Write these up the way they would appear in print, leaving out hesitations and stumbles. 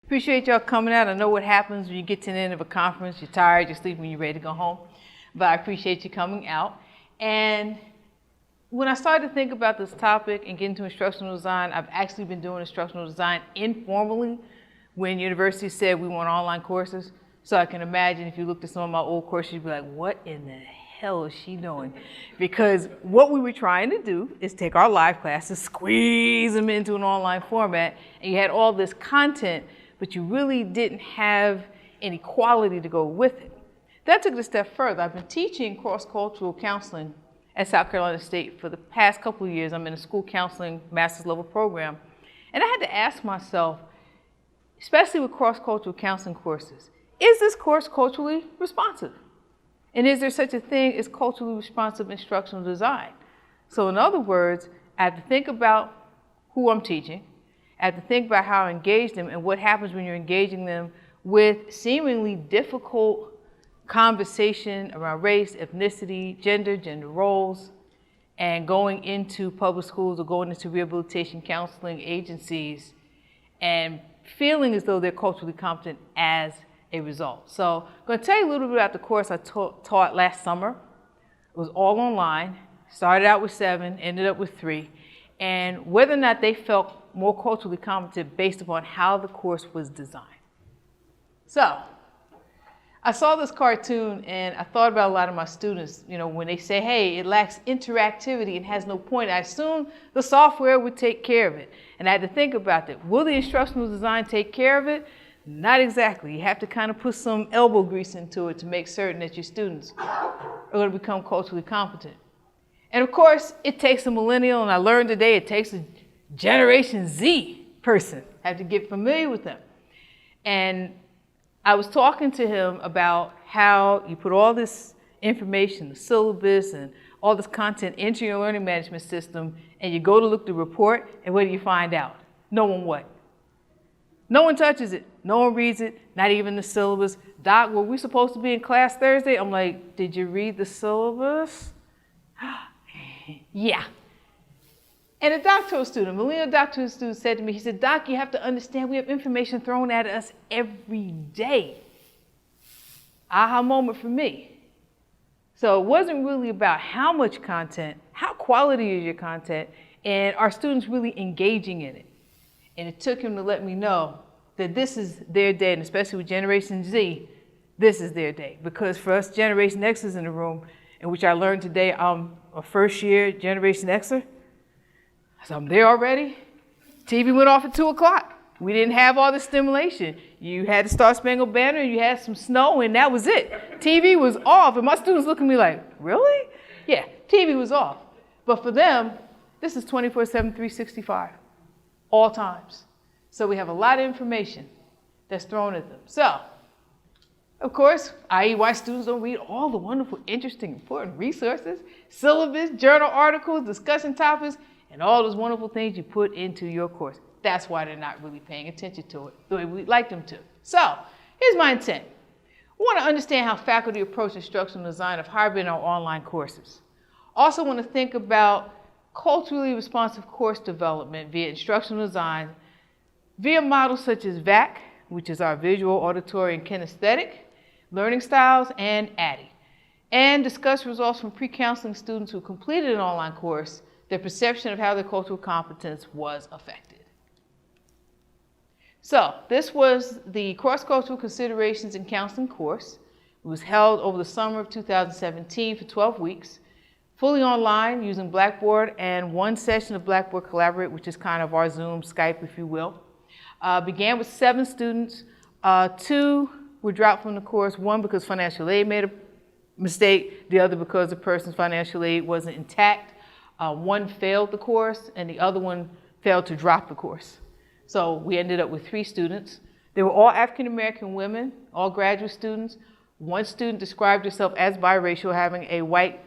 Appreciate y'all coming out. I know what happens when you get to the end of a conference. You're tired, you're sleeping, you're ready to go home. But I appreciate you coming out. And when I started to think about this topic and get into instructional design, I've actually been doing instructional design informally when universities said we want online courses. So I can imagine if you looked at some of my old courses, you'd be like, what in the hell is she doing? Because what we were trying to do is take our live classes, squeeze them into an online format, and you had all this content, but you really didn't have any quality to go with it. That took it a step further. I've been teaching cross-cultural counseling at South Carolina State for the past couple of years. I'm in a school counseling master's level program. And I had to ask myself, especially with cross-cultural counseling courses, is this course culturally responsive? And is there such a thing as culturally responsive instructional design? So in other words, I have to think about who I'm teaching. I have to think about how I engage them and what happens when you're engaging them with seemingly difficult conversation around race, ethnicity, gender roles, and going into public schools or going into rehabilitation counseling agencies and feeling as though they're culturally competent as a result. So I'm going to tell you a little bit about the course I taught last summer. It was all online, started out with 7, ended up with 3, and whether or not they felt more culturally competent based upon how the course was designed. So I saw this cartoon and I thought about a lot of my students, you know, when they say, hey, it lacks interactivity and has no point, I assume the software would take care of it. And I had to think about that. Will the instructional design take care of it? Not exactly. You have to kind of put some elbow grease into it to make certain that your students are going to become culturally competent. And of course, it takes a millennial, and I learned today it takes a Generation Z person. I have to get familiar with them. And I was talking to him about how you put all this information, the syllabus and all this content into your learning management system, and you go to look at the report, and what do you find out? No one what? No one touches it. No one reads it, not even the syllabus. Doc, were we supposed to be in class Thursday? I'm like, did you read the syllabus? Yeah. And a doctoral student, a millennial doctoral student said to me, he said, Doc, you have to understand we have information thrown at us every day. Aha moment for me. So it wasn't really about how much content, how quality is your content, and are students really engaging in it? And it took him to let me know that this is their day, and especially with Generation Z, this is their day. Because for us Generation Xers in the room, in which I learned today I'm a first-year Generation Xer, so I'm there already. TV went off at 2 o'clock. We didn't have all the stimulation. You had the Star Spangled Banner, you had some snow, and that was it. TV was off, and my students look at me like, really? Yeah, TV was off. But for them, this is 24/7, 365, all times. So we have a lot of information that's thrown at them. So, of course, i.e. why students don't read all the wonderful, interesting, important resources, syllabus, journal articles, discussion topics, and all those wonderful things you put into your course. That's why they're not really paying attention to it the way we'd like them to. So, here's my intent. We want to understand how faculty approach instructional design of hybrid and our online courses. Also want to think about culturally responsive course development via instructional design, via models such as VAC, which is our visual, auditory, and kinesthetic learning styles, and ADDIE, and discuss results from pre-counseling students who completed an online course, their perception of how their cultural competence was affected. So this was the Cross-Cultural Considerations in Counseling course. It was held over the summer of 2017 for 12 weeks, fully online using Blackboard and one session of Blackboard Collaborate, which is kind of our Zoom, Skype, if you will. Began with 7 students. 2 were dropped from the course, 1 because financial aid made a mistake, the other because the person's financial aid wasn't intact. 1 failed the course, and the other one failed to drop the course. So we ended up with 3 students. They were all African-American women, all graduate students. 1 student described herself as biracial, having a white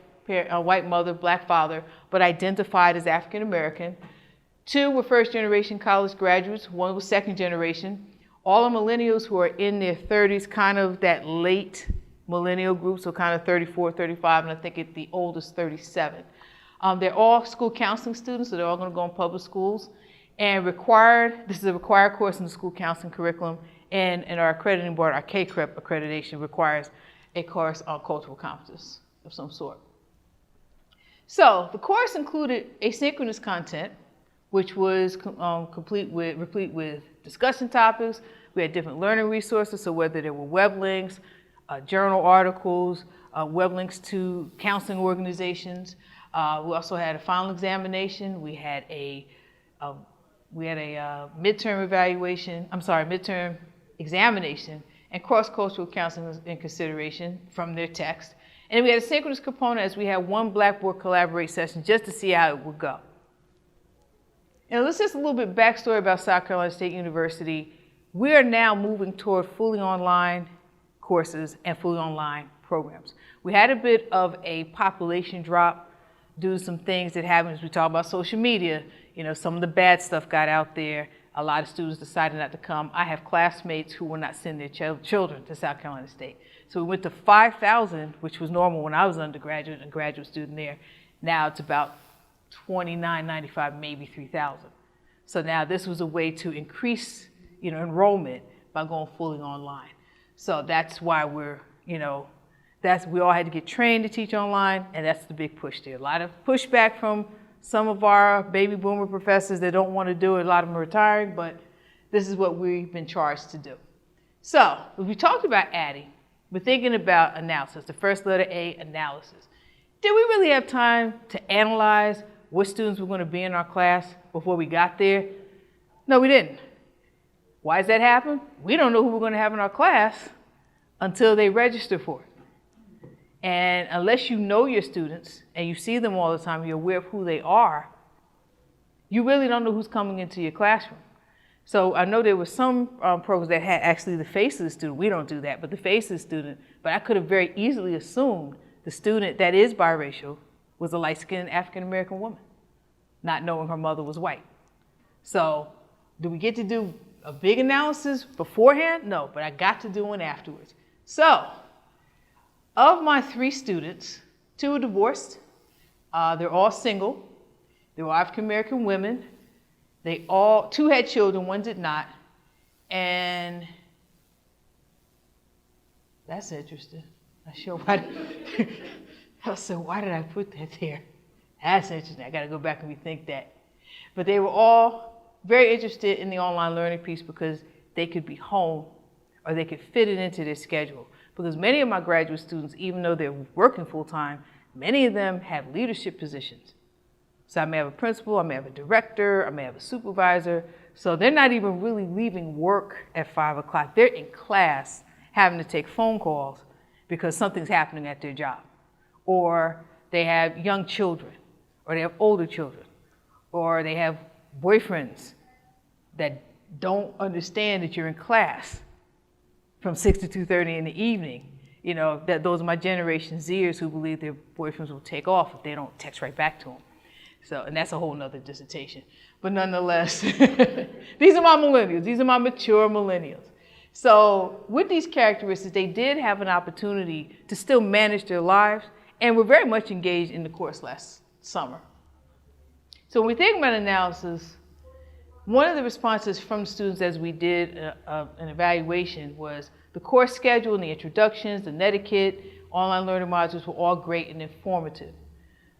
mother, black father, but identified as African-American. 2 were first-generation college graduates. 1 was second-generation. All are millennials who are in their 30s, kind of that late millennial group, so kind of 34, 35, and I think at the oldest 37. They're all school counseling students, so they're all going to go in public schools. And this is a required course in the school counseling curriculum, and our accrediting board, our KCREP accreditation, requires a course on cultural competence of some sort. So the course included asynchronous content, which was replete with discussion topics. We had different learning resources, so whether there were web links, journal articles, web links to counseling organizations. We also had a final examination. We had a midterm examination, and cross-cultural counseling was in consideration from their text. And we had a synchronous component as we had one Blackboard Collaborate session just to see how it would go. And let's just a little bit backstory about South Carolina State University. We are now moving toward fully online courses and fully online programs. We had a bit of a population drop due to some things that happened as we talk about social media. You know, some of the bad stuff got out there. A lot of students decided not to come. I have classmates who will not send their children to South Carolina State. So we went to 5,000, which was normal when I was an undergraduate and graduate student there. Now it's about 2,995, maybe 3,000. So now this was a way to increase, enrollment by going fully online. So that's why we all had to get trained to teach online, and that's the big push there. A lot of pushback from some of our baby boomer professors that don't want to do it. A lot of them are retiring, but this is what we've been charged to do. So we talked about adding. We're thinking about analysis, the first letter A, analysis. Did we really have time to analyze what students were going to be in our class before we got there? No, we didn't. Why does that happen? We don't know who we're going to have in our class until they register for it. And unless you know your students and you see them all the time, you're aware of who they are, you really don't know who's coming into your classroom. So I know there were some programs that had actually the face of the student. We don't do that, but the face of the student. But I could have very easily assumed the student that is biracial was a light-skinned African-American woman, not knowing her mother was white. So do we get to do a big analysis beforehand? No, but I got to do one afterwards. So of my 3 students, 2 are divorced. They're all single. They were African-American women. 2 had children, 1 did not. And that's interesting. Not sure why. I said, why did I put that there? That's interesting. I got to go back and rethink that. But they were all very interested in the online learning piece because they could be home or they could fit it into their schedule. Because many of my graduate students, even though they're working full-time, many of them have leadership positions. So I may have a principal, I may have a director, I may have a supervisor. So they're not even really leaving work at 5 o'clock. They're in class having to take phone calls because something's happening at their job. Or they have young children, or they have older children, or they have boyfriends that don't understand that you're in class from 6 to 2:30 in the evening. Those are my Generation Zers who believe their boyfriends will take off if they don't text right back to them. So, and that's a whole nother dissertation. But nonetheless, these are my millennials. These are my mature millennials. So with these characteristics, they did have an opportunity to still manage their lives and were very much engaged in the course last summer. So when we think about analysis, one of the responses from students as we did an evaluation was the course schedule and the introductions, the netiquette, online learning modules were all great and informative.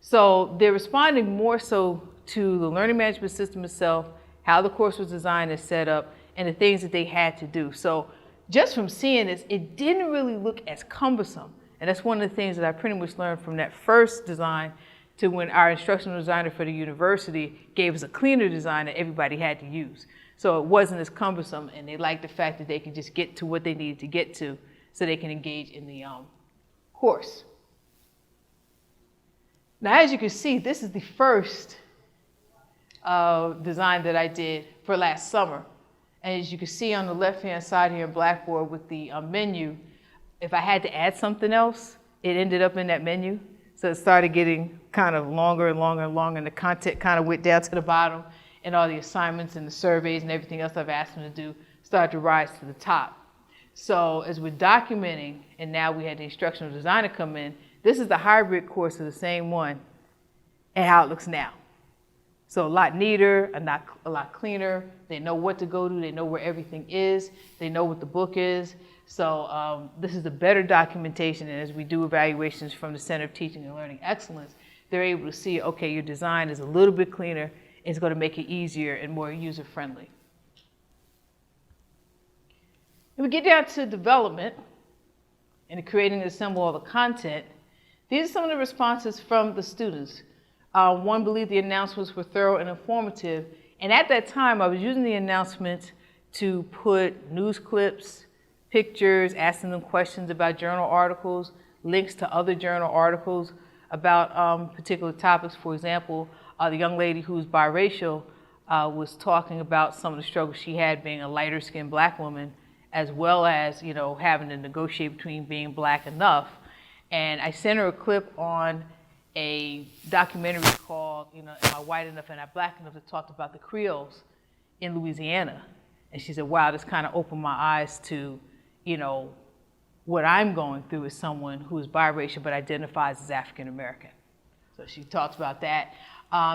So they're responding more so to the learning management system itself, how the course was designed and set up, and the things that they had to do. So just from seeing this, it didn't really look as cumbersome. And that's one of the things that I pretty much learned from that first design to when our instructional designer for the university gave us a cleaner design that everybody had to use. So it wasn't as cumbersome, and they liked the fact that they could just get to what they needed to get to so they can engage in the course. Now, as you can see, this is the first design that I did for last summer. And as you can see on the left-hand side here in Blackboard with the menu, if I had to add something else, it ended up in that menu. So it started getting kind of longer and longer and longer, and the content kind of went down to the bottom, and all the assignments and the surveys and everything else I've asked them to do started to rise to the top. So as we're documenting, and now we had the instructional designer come in, this is the hybrid course of the same one and how it looks now. So a lot neater, a lot cleaner. They know what to go to. They know where everything is. They know what the book is. So this is a better documentation. And as we do evaluations from the Center of Teaching and Learning Excellence, they're able to see, okay, your design is a little bit cleaner. It's going to make it easier and more user-friendly. When we get down to development and creating and assemble all the content, these are some of the responses from the students. One believed the announcements were thorough and informative. And at that time, I was using the announcements to put news clips, pictures, asking them questions about journal articles, links to other journal articles about particular topics. For example, the young lady who's biracial was talking about some of the struggles she had being a lighter-skinned black woman, as well as, you know, having to negotiate between being black enough. And I sent her a clip on a documentary called, you know, Am I White Enough and Not Black Enough, that talked about the Creoles in Louisiana. And she said, wow, this kind of opened my eyes to, you know, what I'm going through as someone who is biracial but identifies as African American. So she talks about that.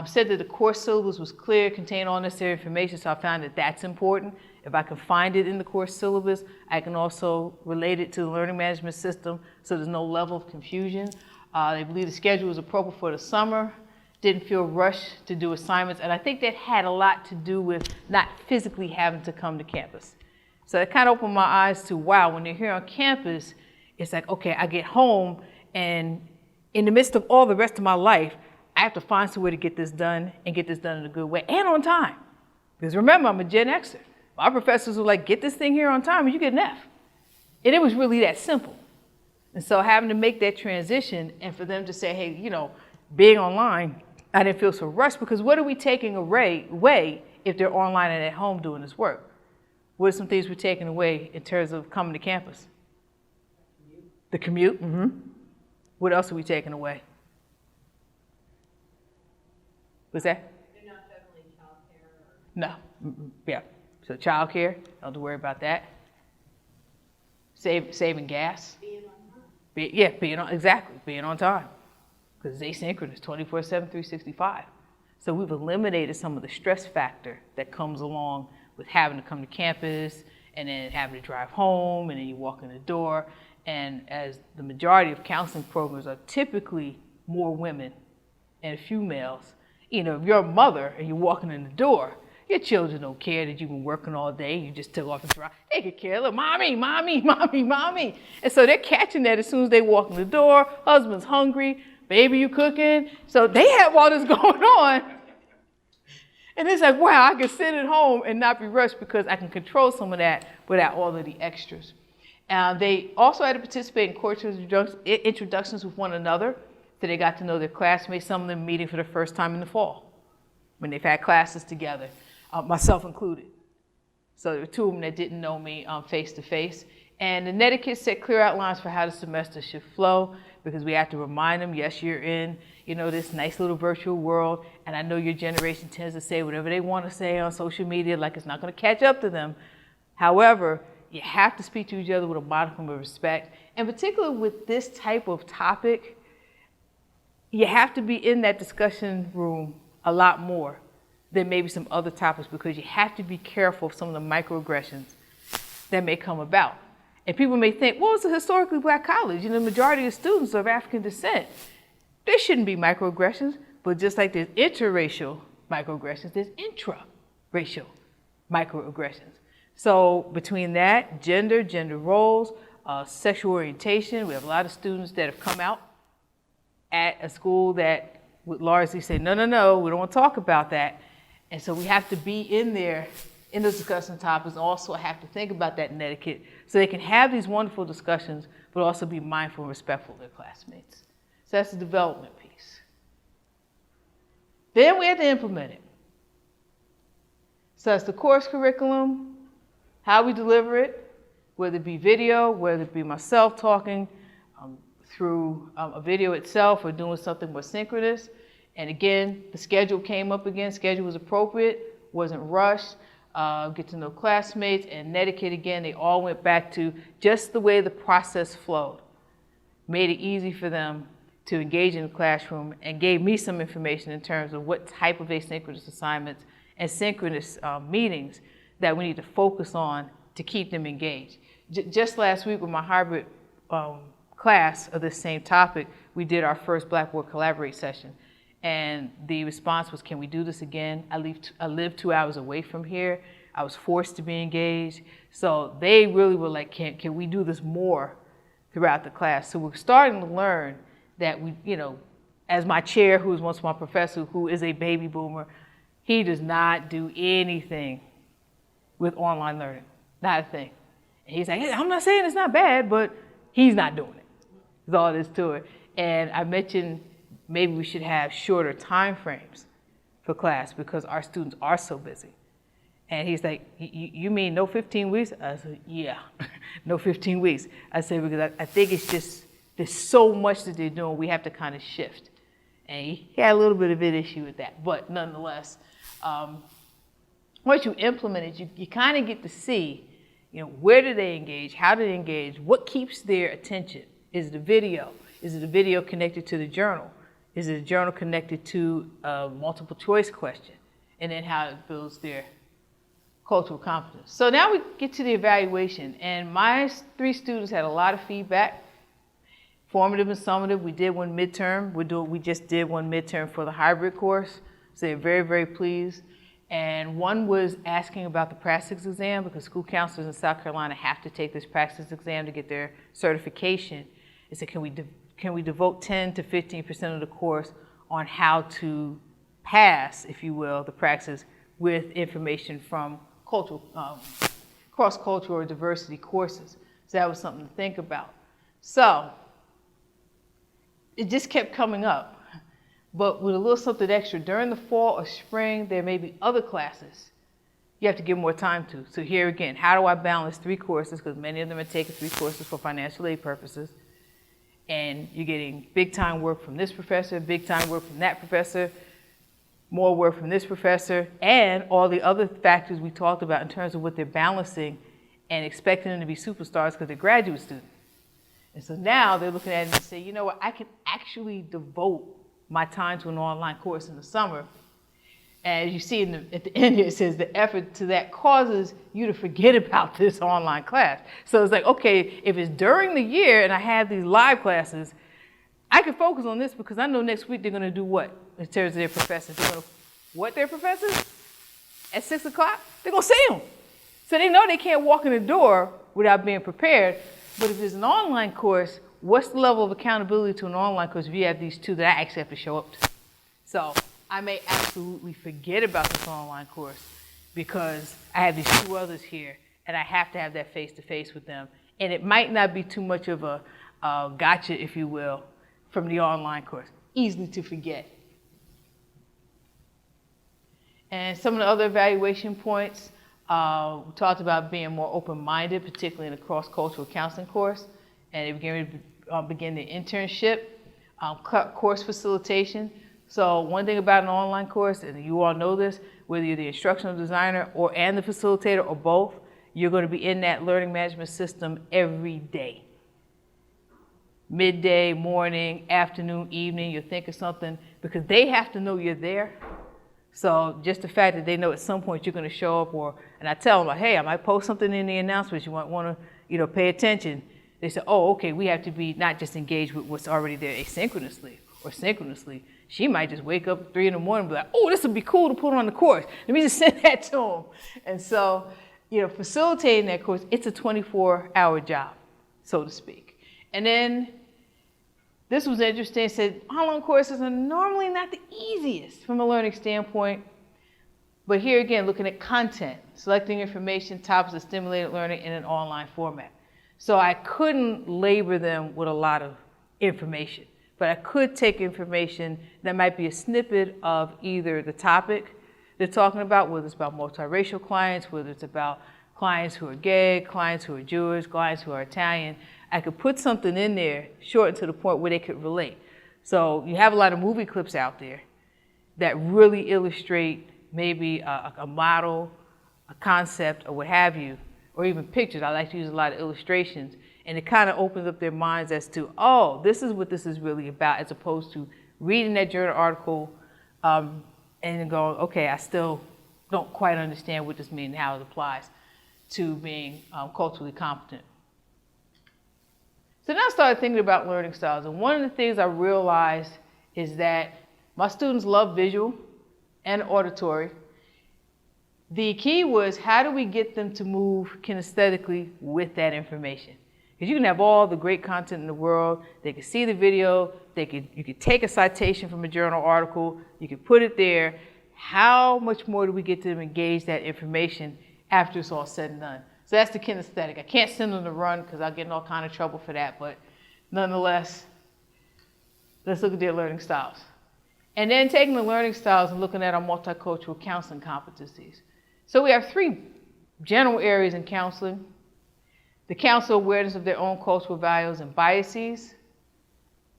Said that the course syllabus was clear, contained all necessary information, so I found that that's important. If I can find it in the course syllabus, I can also relate it to the learning management system so there's no level of confusion. They believe the schedule was appropriate for the summer, didn't feel rushed to do assignments, and I think that had a lot to do with not physically having to come to campus. So it kind of opened my eyes to, wow, when they're here on campus, it's like, okay, I get home, and in the midst of all the rest of my life, I have to find some way to get this done and get this done in a good way and on time. Because remember, I'm a Gen Xer. My professors were like, get this thing here on time and you get an F. And it was really that simple. And so having to make that transition and for them to say, hey, you know, being online, I didn't feel so rushed, because what are we taking away if they're online and at home doing this work? What are some things we're taking away in terms of coming to campus? The commute. Mm-hmm. What else are we taking away? What's that? They're not juggling childcare. No. Mm-mm. Yeah. So childcare, don't have to worry about that. Saving gas. Being on time. Being on time. Because it's asynchronous, 24/7, 365. So we've eliminated some of the stress factor that comes along with having to come to campus and then having to drive home and then you walk in the door. And as the majority of counseling programs are typically more women and a few males, you know, if you're a mother and you're walking in the door, your children don't care that you've been working all day. You just took off and drive. They could care. Look, mommy, mommy, mommy, mommy. And so they're catching that as soon as they walk in the door. Husband's hungry. Baby, you cooking? So they have all this going on. And it's like, wow, I can sit at home and not be rushed because I can control some of that without all of the extras. They also had to participate in course introductions with one another. So they got to know their classmates, some of them meeting for the first time in the fall when they've had classes together, myself included. So there were two of them that didn't know me face to face. And the netiquette set clear outlines for how the semester should flow, because we have to remind them, yes, you're in, you know, this nice little virtual world, and I know your generation tends to say whatever they want to say on social media, like it's not going to catch up to them. However, you have to speak to each other with a modicum of respect, and particularly with this type of topic, you have to be in that discussion room a lot more than maybe some other topics, because you have to be careful of some of the microaggressions that may come about. And people may think, well, it's a historically black college, and the majority of students are of African descent. There shouldn't be microaggressions, but just like there's interracial microaggressions, there's intra-racial microaggressions. So between that, gender roles, sexual orientation, we have a lot of students that have come out at a school that would largely say, no, we don't want to talk about that. And so we have to be in there in those discussion topics, and also have to think about that etiquette so they can have these wonderful discussions, but also be mindful and respectful of their classmates. So that's the development piece. Then we have to implement it. So that's the course curriculum, how we deliver it, whether it be video, whether it be myself talking through a video itself or doing something more synchronous. And again, the schedule came up again. Schedule was appropriate, wasn't rushed. Get to know classmates, and etiquette again, they all went back to just the way the process flowed. Made it easy for them to engage in the classroom and gave me some information in terms of what type of asynchronous assignments and synchronous meetings that we need to focus on to keep them engaged. Just last week with my hybrid class of this same topic, we did our first Blackboard Collaborate session. And the response was, can we do this again? I live 2 hours away from here. I was forced to be engaged. So they really were like, can we do this more throughout the class? So we're starting to learn that we, as my chair, who was once my professor, who is a baby boomer, he does not do anything with online learning, not a thing. And he's like, hey, I'm not saying it's not bad, but he's not doing it. That's all there is to it. And I mentioned maybe we should have shorter time frames for class because our students are so busy. And he's like, you mean no 15 weeks? I said, yeah, no 15 weeks. I said, because I think it's just, there's so much that they're doing, we have to kind of shift. And he had a little bit of an issue with that, but nonetheless, once you implement it, you kind of get to see, where do they engage, how do they engage, what keeps their attention? Is it a video? Is it a video connected to the journal? Is it a journal connected to a multiple choice question? And then how it builds their cultural competence. So now we get to the evaluation, and my 3 students had a lot of feedback, formative and summative. We did one midterm. We just did one midterm for the hybrid course. So they're very, very pleased. And one was asking about the practice exam because school counselors in South Carolina have to take this practice exam to get their certification. They said, can we devote 10 to 15% of the course on how to pass, if you will, the practice with information from cross-cultural or diversity courses. So that was something to think about. So it just kept coming up. But with a little something extra, during the fall or spring, there may be other classes you have to give more time to. So here again, how do I balance 3 courses? Because many of them are taking 3 courses for financial aid purposes. And you're getting big time work from this professor, big time work from that professor, more work from this professor, and all the other factors we talked about in terms of what they're balancing and expecting them to be superstars because they're graduate students. And so now they're looking at it and say, you know what, I can actually devote my time to an online course in the summer. And as you see at the end here, it says the effort to that causes you to forget about this online class. So it's like, okay, if it's during the year and I have these live classes, I can focus on this because I know next week they're going to do what in terms of their professors. They're going to what their professors? At 6 o'clock? They're going to see them. So they know they can't walk in the door without being prepared. But if it's an online course, what's the level of accountability to an online course if you have these 2 that I actually have to show up to? So I may absolutely forget about this online course because I have these 2 others here and I have to have that face-to-face with them. And it might not be too much of a gotcha, if you will, from the online course. Easily to forget. And some of the other evaluation points, we talked about being more open-minded, particularly in the cross-cultural counseling course. And they begin the internship, course facilitation. So one thing about an online course, and you all know this, whether you're the instructional designer and the facilitator or both, you're going to be in that learning management system every day. Midday, morning, afternoon, evening, you'll think of something because they have to know you're there. So just the fact that they know at some point you're going to show up, and I tell them, like, hey, I might post something in the announcements. You might want to, pay attention. They say, oh, okay, we have to be not just engaged with what's already there asynchronously or synchronously. She might just wake up at 3 in the morning and be like, oh, this would be cool to put on the course. Let me just send that to them. And so, facilitating that course, it's a 24-hour job, so to speak. And then this was interesting. It said online courses are normally not the easiest from a learning standpoint. But here again, looking at content, selecting information, topics that stimulated learning in an online format. So I couldn't labor them with a lot of information. But I could take information that might be a snippet of either the topic they're talking about, whether it's about multiracial clients, whether it's about clients who are gay, clients who are Jewish, clients who are Italian. I could put something in there, short to the point where they could relate. So you have a lot of movie clips out there that really illustrate maybe a model, a concept, or what have you, or even pictures. I like to use a lot of illustrations. And it kind of opens up their minds as to, oh, this is what this is really about, as opposed to reading that journal article and then going, okay, I still don't quite understand what this means and how it applies to being culturally competent. So then I started thinking about learning styles. And one of the things I realized is that my students love visual and auditory. The key was, how do we get them to move kinesthetically with that information? Because you can have all the great content in the world. They could see the video. You could take a citation from a journal article. You could put it there. How much more do we get them engage that information after it's all said and done? So that's the kinesthetic. I can't send them to run because I'll get in all kind of trouble for that. But nonetheless, let's look at their learning styles. And then taking the learning styles and looking at our multicultural counseling competencies. So we have 3 general areas in counseling: the counsel awareness of their own cultural values and biases,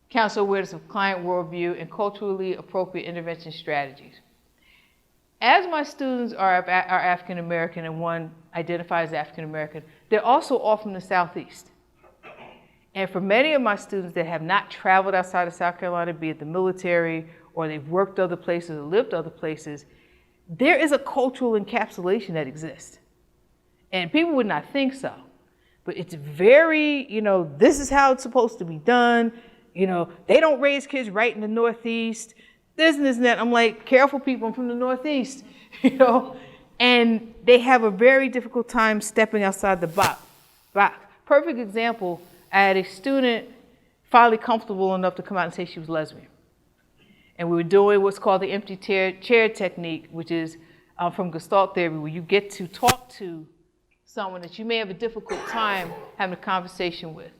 counsel awareness of client worldview, and culturally appropriate intervention strategies. As my students are African American and one identifies as African American, they're also all from the Southeast. And for many of my students that have not traveled outside of South Carolina, be it the military or they've worked other places or lived other places, there is a cultural encapsulation that exists. And people would not think so. But it's very, this is how it's supposed to be done. They don't raise kids right in the Northeast. This and this and that. I'm like, careful people, I'm from the Northeast, And they have a very difficult time stepping outside the box. Perfect example, I had a student finally comfortable enough to come out and say she was lesbian. And we were doing what's called the empty chair technique, which is from Gestalt theory, where you get to talk to someone that you may have a difficult time having a conversation with.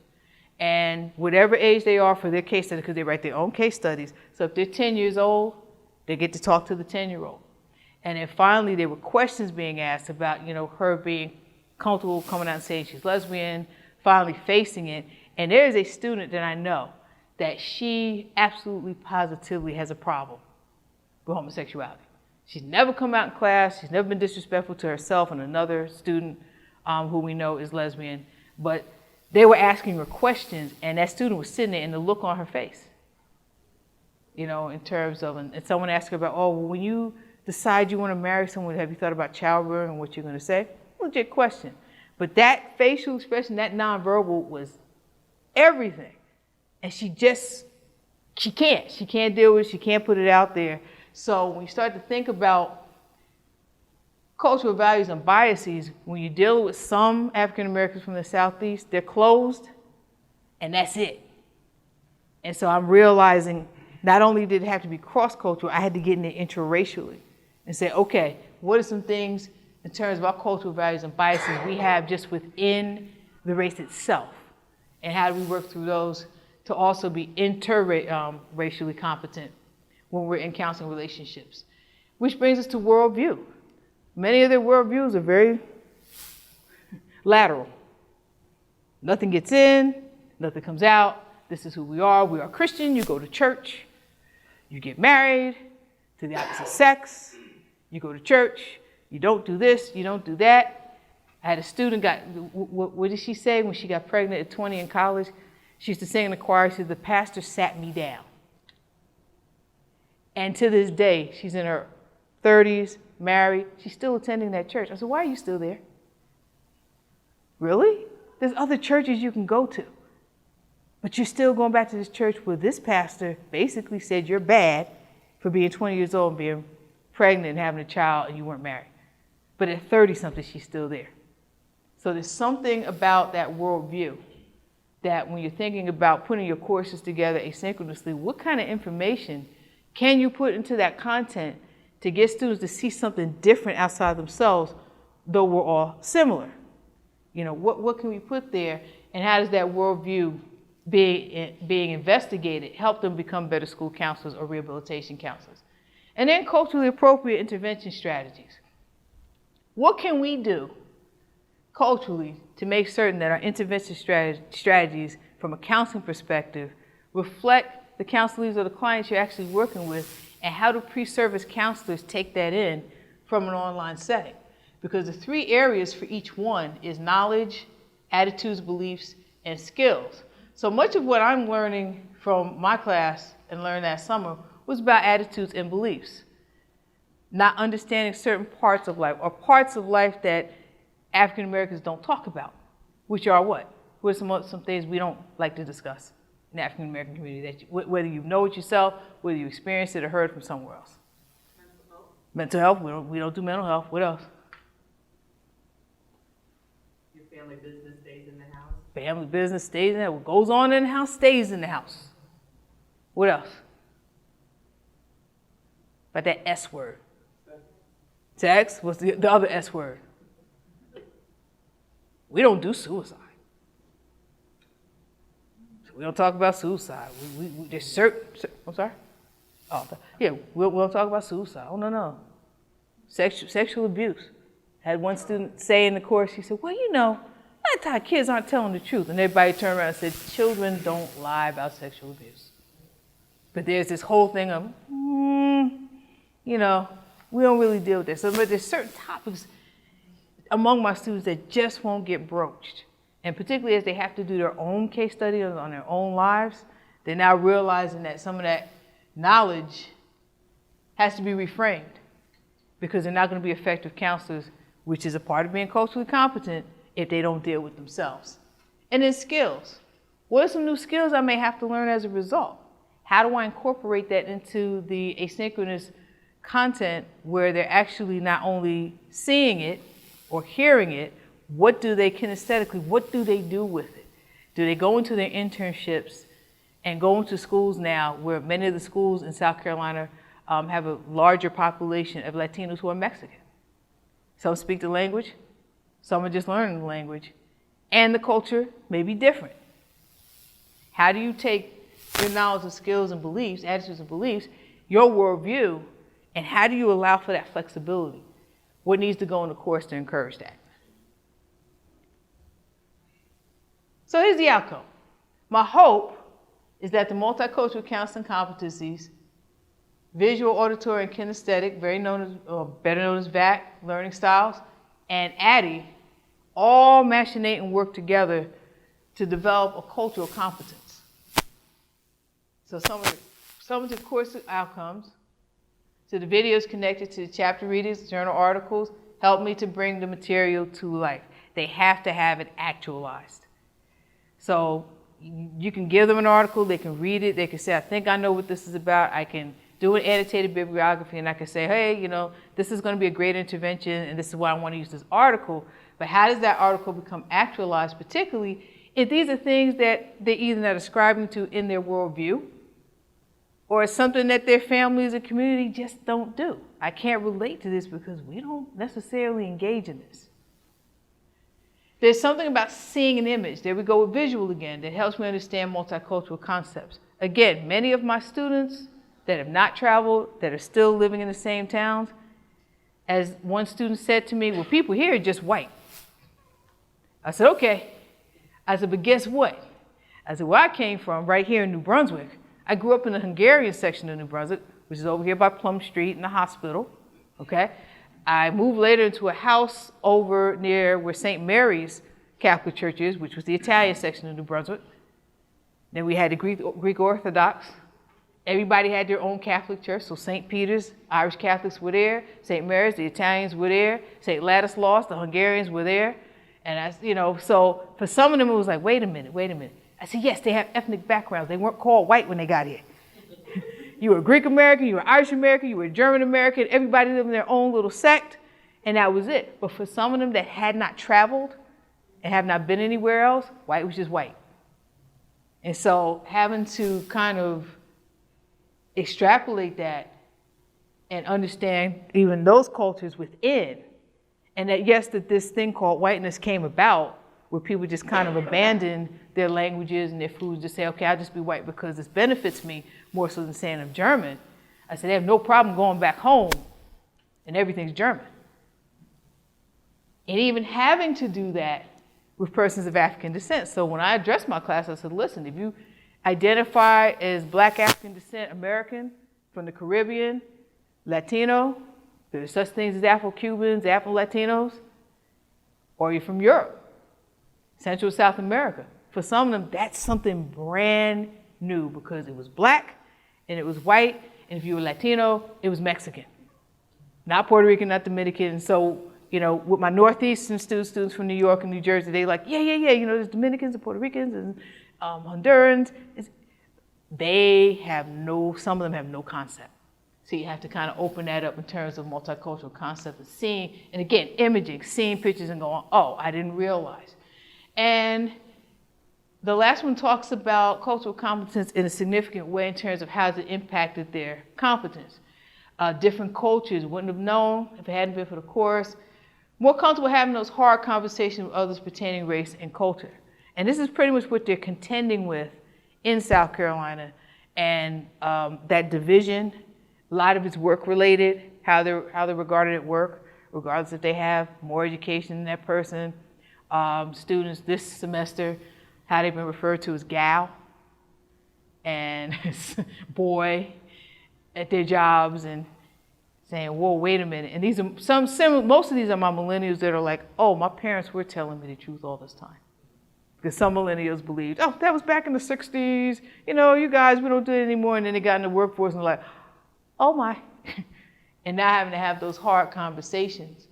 And whatever age they are for their case study, because they write their own case studies. So if they're 10 years old, they get to talk to the 10-year-old. And then finally, there were questions being asked about, her being comfortable coming out and saying she's lesbian, finally facing it. And there is a student that I know that she absolutely positively has a problem with homosexuality. She's never come out in class. She's never been disrespectful to herself and another student who we know is lesbian. But they were asking her questions, and that student was sitting there, and the look on her face, in terms of, and someone asked her about, when you decide you want to marry someone, have you thought about childbearing and what you're going to say? Legit question. But that facial expression, that nonverbal was everything. And she can't deal with it, she can't put it out there. So when you start to think about cultural values and biases, when you deal with some African Americans from the Southeast, they're closed, and that's it. And so I'm realizing not only did it have to be cross-cultural, I had to get in there interracially and say, okay, what are some things in terms of our cultural values and biases we have just within the race itself? And how do we work through those to also be interracially competent when we're in counseling relationships? Which brings us to worldview. Many of their worldviews are very lateral. Nothing gets in, nothing comes out. This is who we are. We are Christian. You go to church. You get married to the opposite sex. You go to church. You don't do this. You don't do that. I had a student what did she say when she got pregnant at 20 in college? She used to sing in the choir. She said, the pastor sat me down. And to this day, she's in her 30s, married. She's still attending that church. I said, why are you still there? Really? There's other churches you can go to. But you're still going back to this church where this pastor basically said you're bad for being 20 years old and being pregnant and having a child and you weren't married. But at 30-something, she's still there. So there's something about that worldview that when you're thinking about putting your courses together asynchronously, what kind of information can you put into that content to get students to see something different outside themselves, though we're all similar? What can we put there, and how does that worldview being investigated help them become better school counselors or rehabilitation counselors? And then culturally appropriate intervention strategies. What can we do culturally to make certain that our intervention strategies from a counseling perspective reflect the counselors or the clients you're actually working with, and how do pre-service counselors take that in from an online setting? Because the 3 areas for each one is knowledge, attitudes, beliefs, and skills. So much of what I'm learning from my class and learned that summer was about attitudes and beliefs. Not understanding certain parts of life, or parts of life that African Americans don't talk about, which are what? What are some things we don't like to discuss in the African American community, that whether you know it yourself, whether you experienced it or heard from somewhere else? Mental health, we don't do mental health. What else? Your family business stays in the house. Family business stays in the house. What goes on in the house stays in the house. What else? But that S word. Sex. What's the other S word? We don't do suicide. So we don't talk about suicide. There's certain, I'm sorry? Oh, yeah, we don't talk about suicide. Oh, no. Sexual abuse. I had one student say in the course, she said, well, you know, a lot of times kids aren't telling the truth. And everybody turned around and said, children don't lie about sexual abuse. But there's this whole thing of, you know, we don't really deal with this. So, but there's certain topics among my students that just won't get broached. And particularly as they have to do their own case study on their own lives, they're now realizing that some of that knowledge has to be reframed because they're not going to be effective counselors, which is a part of being culturally competent, if they don't deal with themselves. And then skills. What are some new skills I may have to learn as a result? How do I incorporate that into the asynchronous content where they're actually not only seeing it or hearing it, what do they kinesthetically, what do they do with it? Do they go into their internships and go into schools now where many of the schools in South Carolina have a larger population of Latinos who are Mexican? Some speak the language, some are just learning the language, and the culture may be different. How do you take your knowledge of skills and beliefs, attitudes and beliefs, your worldview, and how do you allow for that flexibility? What needs to go in the course to encourage that? So here's the outcome. My hope is that the multicultural counseling competencies, visual, auditory, and kinesthetic, better known as VAC, learning styles, and ADDIE, all machinate and work together to develop a cultural competence. So some of the course outcomes, so the videos connected to the chapter readings, journal articles, help me to bring the material to life. They have to have it actualized. So you can give them an article, they can read it, they can say, I think I know what this is about. I can do an annotated bibliography and I can say, hey, you know, this is going to be a great intervention and this is why I want to use this article. But how does that article become actualized, particularly if these are things that they're either not ascribing to in their worldview, or it's something that their families and community just don't do. I can't relate to this because we don't necessarily engage in this. There's something about seeing an image, there we go with visual again, that helps me understand multicultural concepts. Again, many of my students that have not traveled, that are still living in the same towns, as one student said to me, well, people here are just white. I said, okay. I said, but guess what? I said, where I came from, right here in New Brunswick, I grew up in the Hungarian section of New Brunswick, which is over here by Plum Street in the hospital, okay? I moved later into a house over near where St. Mary's Catholic Church is, which was the Italian section of New Brunswick. Then we had the Greek Orthodox. Everybody had their own Catholic church, so St. Peter's, Irish Catholics were there. St. Mary's, the Italians were there. St. Ladislaus, the Hungarians were there. And so for some of them it was like, wait a minute. I said, yes, they have ethnic backgrounds. They weren't called white when they got here. You were Greek American, you were Irish American, you were German American, everybody lived in their own little sect, and that was it. But for some of them that had not traveled and have not been anywhere else, white was just white. And so having to kind of extrapolate that and understand even those cultures within, and that yes, that this thing called whiteness came about where people just kind of abandoned their languages and their foods to say, okay, I'll just be white because this benefits me more so than saying I'm German. I said, they have no problem going back home and everything's German. And even having to do that with persons of African descent. So when I addressed my class, I said, listen, if you identify as Black African descent American from the Caribbean, Latino, there's such things as Afro-Cubans, Afro-Latinos, or you're from Europe, Central South America, For some of them, that's something brand new because it was black and it was white, and if you were Latino, it was Mexican. Not Puerto Rican, not Dominican. And so, you know, with my Northeastern students from New York and New Jersey, they like, yeah, you know, there's Dominicans and Puerto Ricans and Hondurans. Some of them have no concept. So you have to kind of open that up in terms of multicultural concept of seeing, and again, imaging, seeing pictures and going, oh, I didn't realize. And the last one talks about cultural competence in a significant way in terms of how it impacted their competence. Different cultures wouldn't have known if it hadn't been for the course. More comfortable having those hard conversations with others pertaining to race and culture. And this is pretty much what they're contending with in South Carolina. And that division, a lot of it's work related, how they're regarded at work, regardless if they have more education than that person. Students this semester, how they've been referred to as gal and boy at their jobs, and saying, whoa, wait a minute. And these are most of these are my millennials that are like, oh, my parents were telling me the truth all this time. Because some millennials believed, oh, that was back in the 60s, you know, you guys, we don't do it anymore. And then they got in the workforce and they're like, oh my. And now having to have those hard conversations.